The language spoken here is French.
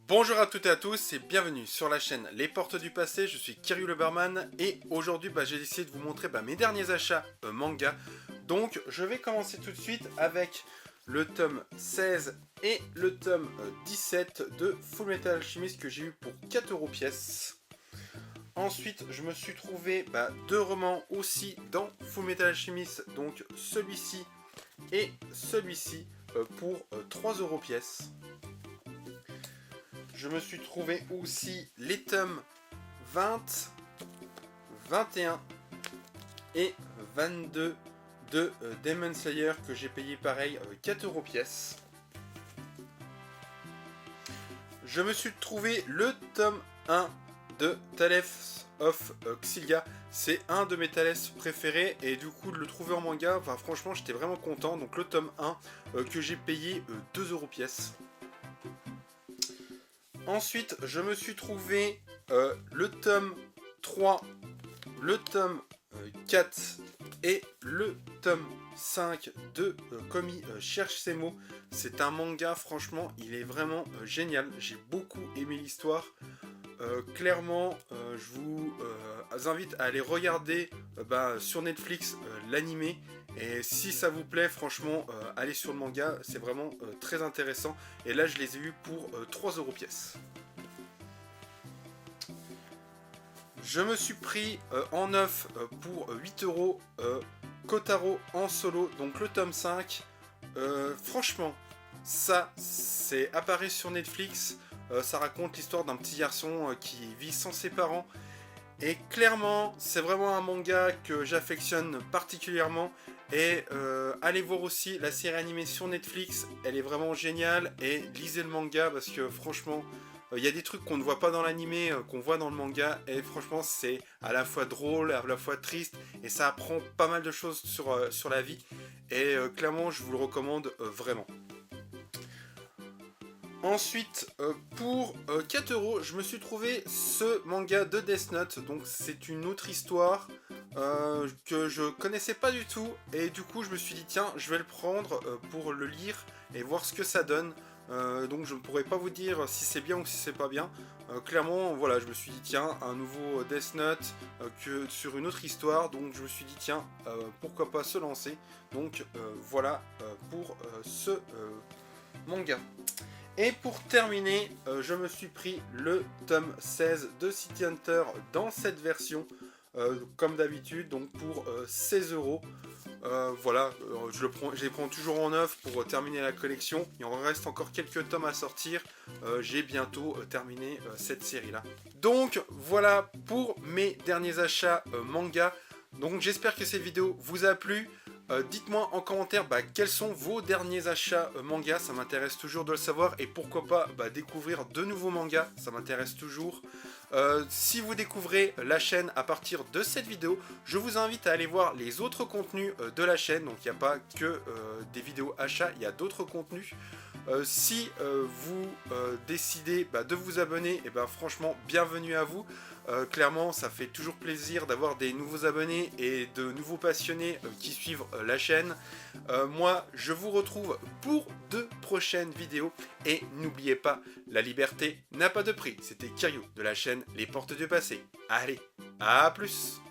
Bonjour à toutes et à tous et bienvenue sur la chaîne Les Portes du Passé, je suis Kiryu le Barman et aujourd'hui j'ai décidé de vous montrer mes derniers achats manga. Donc je vais commencer tout de suite avec le tome 16 et le tome 17 de Fullmetal Alchemist que j'ai eu pour 4€ pièce. Ensuite je me suis trouvé deux romans aussi dans Fullmetal Alchemist, donc celui-ci et celui-ci pour 3€ pièce. Je me suis trouvé aussi les tomes 20, 21 et 22 de Demon Slayer que j'ai payé pareil 4€ pièce. Je me suis trouvé le tome 1 de Tales of Xillia. C'est un de mes Tales préférés et du coup de le trouver en manga, franchement j'étais vraiment content. Donc le tome 1 que j'ai payé 2€ pièce. Ensuite, je me suis trouvé le tome 3, le tome 4 et le tome 5 de Komi cherche ses mots. C'est un manga, franchement, il est vraiment génial. J'ai beaucoup aimé l'histoire. Clairement, je vous invite à aller regarder sur Netflix l'animé. Et si ça vous plaît, franchement, allez sur le manga, c'est vraiment très intéressant. Et là, je les ai eus pour 3€ pièce. Je me suis pris en neuf pour 8€ Kotaro en solo, donc le tome 5. Franchement, ça, c'est apparu sur Netflix. Ça raconte l'histoire d'un petit garçon qui vit sans ses parents. Et clairement, c'est vraiment un manga que j'affectionne particulièrement. Et allez voir aussi la série animée sur Netflix, elle est vraiment géniale. Et lisez le manga parce que franchement, il y a des trucs qu'on ne voit pas dans l'animé, qu'on voit dans le manga. Et franchement, c'est à la fois drôle, à la fois triste. Et ça apprend pas mal de choses sur la vie. Et clairement, je vous le recommande vraiment. Ensuite, pour 4€, je me suis trouvé ce manga de Death Note. Donc c'est une autre histoire que je connaissais pas du tout. Et du coup, je me suis dit, tiens, je vais le prendre pour le lire et voir ce que ça donne. Donc je ne pourrais pas vous dire si c'est bien ou si c'est pas bien. Clairement, voilà, je me suis dit, tiens, un nouveau Death Note sur une autre histoire. Donc je me suis dit, tiens, pourquoi pas se lancer. Donc voilà pour ce manga. Et pour terminer, je me suis pris le tome 16 de City Hunter dans cette version, comme d'habitude, donc pour 16€. Voilà, je les prends toujours en neuf pour terminer la collection. Il en reste encore quelques tomes à sortir. J'ai bientôt terminé cette série-là. Donc voilà pour mes derniers achats manga. Donc j'espère que cette vidéo vous a plu. Dites-moi en commentaire quels sont vos derniers achats manga, ça m'intéresse toujours de le savoir. Et pourquoi pas découvrir de nouveaux mangas, ça m'intéresse toujours. Si vous découvrez la chaîne à partir de cette vidéo, je vous invite à aller voir les autres contenus de la chaîne. Donc il n'y a pas que des vidéos achats, il y a d'autres contenus. Si vous décidez de vous abonner, et franchement bienvenue à vous. Clairement ça fait toujours plaisir d'avoir des nouveaux abonnés et de nouveaux passionnés qui suivent la chaîne. Moi je vous retrouve pour de prochaines vidéos et n'oubliez pas, la liberté n'a pas de prix. C'était Kiryu de la chaîne Les Portes du Passé. Allez, à plus.